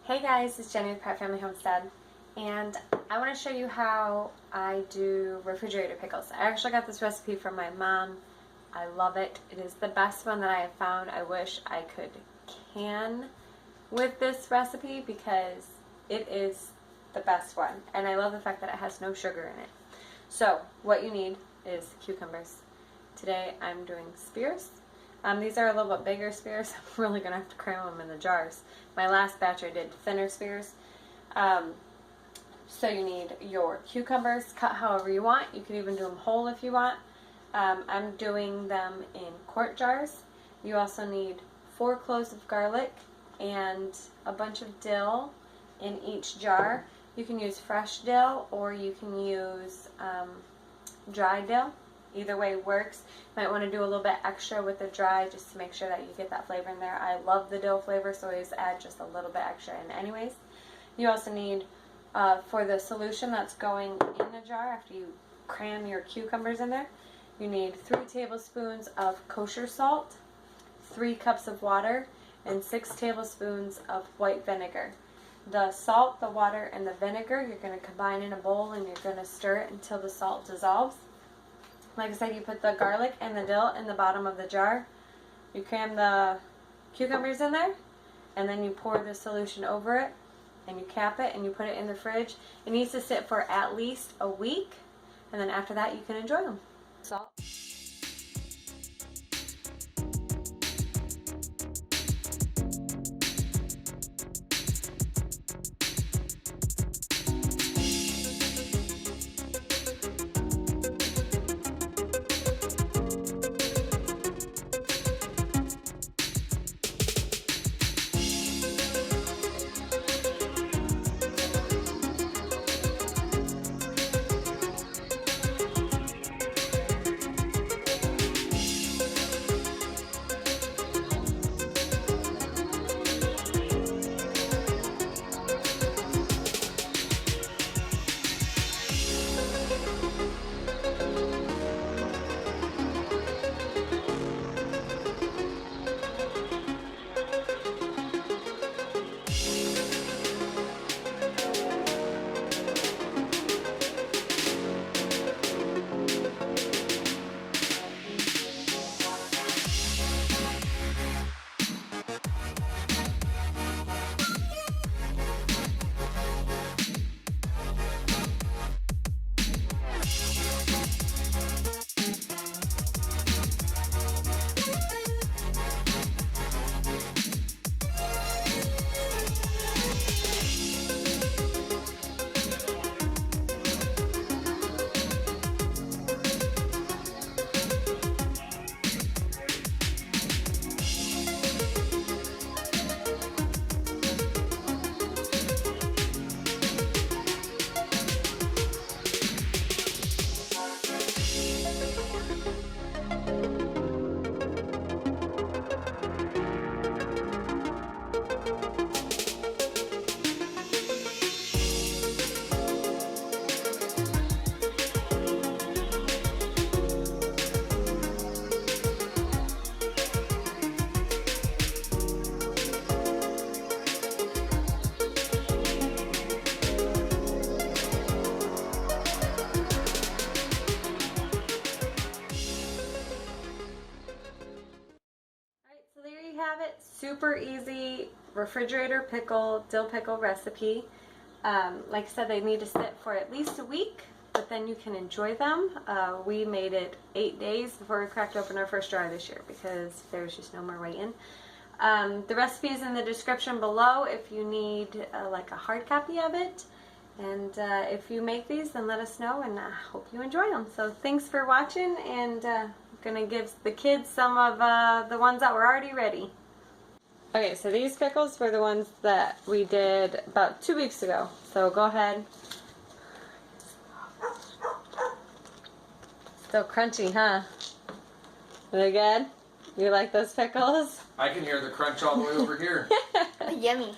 Hey guys, it's Jenny with Pratt Family Homestead, and I want to show you how I do refrigerator pickles. I actually got this recipe from my mom. I love it. It is the best one that I have found. I wish I could can with this recipe because it is the best one, and I love the fact that it has no sugar in it. So what you need is cucumbers. Today I'm doing spears. These are a little bit bigger spears. I'm really going to have to cram them in the jars. My last batch I did thinner spears. So you need your cucumbers cut however you want. You can even do them whole if you want. I'm doing them in quart jars. You also need 4 cloves of garlic and a bunch of dill in each jar. You can use fresh dill or you can use dry dill. Either way works. You might want to do a little bit extra with the dry just to make sure that you get that flavor in there. I love the dill flavor, so I always add just a little bit extra in anyways. You also need, for the solution that's going in the jar after you cram your cucumbers in there, you need 3 tablespoons of kosher salt, 3 cups of water, and 6 tablespoons of white vinegar. The salt, the water, and the vinegar you're going to combine in a bowl and you're going to stir it until the salt dissolves. Like I said, you put the garlic and the dill in the bottom of the jar. You cram the cucumbers in there, and then you pour the solution over it, and you cap it, and you put it in the fridge. It needs to sit for at least a week, and then after that you can enjoy them. Salt. Super easy refrigerator pickle, dill pickle recipe. Like I said, they need to sit for at least a week, but then you can enjoy them. We made it 8 days before we cracked open our first jar this year because there's just no more waiting. The recipe is in the description below if you need like a hard copy of it. And if you make these, then let us know, and I hope you enjoy them. So thanks for watching, and I'm going to give the kids some of the ones that were already ready. Okay, so these pickles were the ones that we did about 2 weeks ago. So go ahead. Still crunchy, huh? Are they good? You like those pickles? I can hear the crunch all the way over here. Yummy.